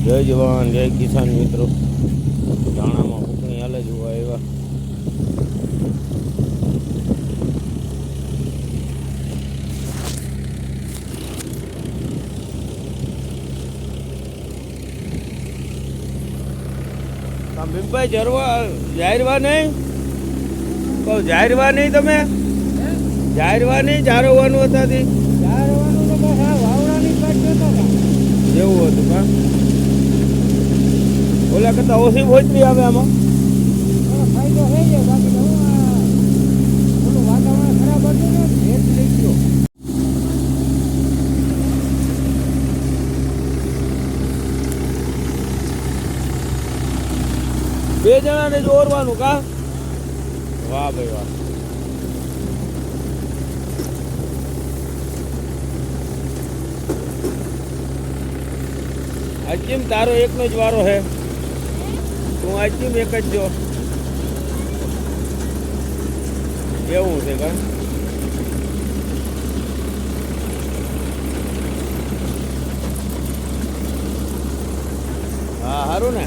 જય જવાન જય કિસાન મિત્રો. ધાણામાં ઉકણી હાલે જોવા એવા ભીમભાઈ જાહેરવા નહીં કહું, જાહેરવા નહીં તમે જાહેરવા નહીં જારવવાનું હતા જેવું હતું કા ઓલા કરતા ઓછી ભોજરી આવે આમાં ફાયદો થઈ જાય. બાકી ઓલું વાતાવરણ ખરાબ હતું ને ભેજ લઈ ગયો. બે જણાને જ ઓરવાનું કા. વાહ ભાઈ વાહ. અજીમ તારો એકનો જ વારો હે. તું અજીમ એક જ જો એવું છે કા. હા સારું ને.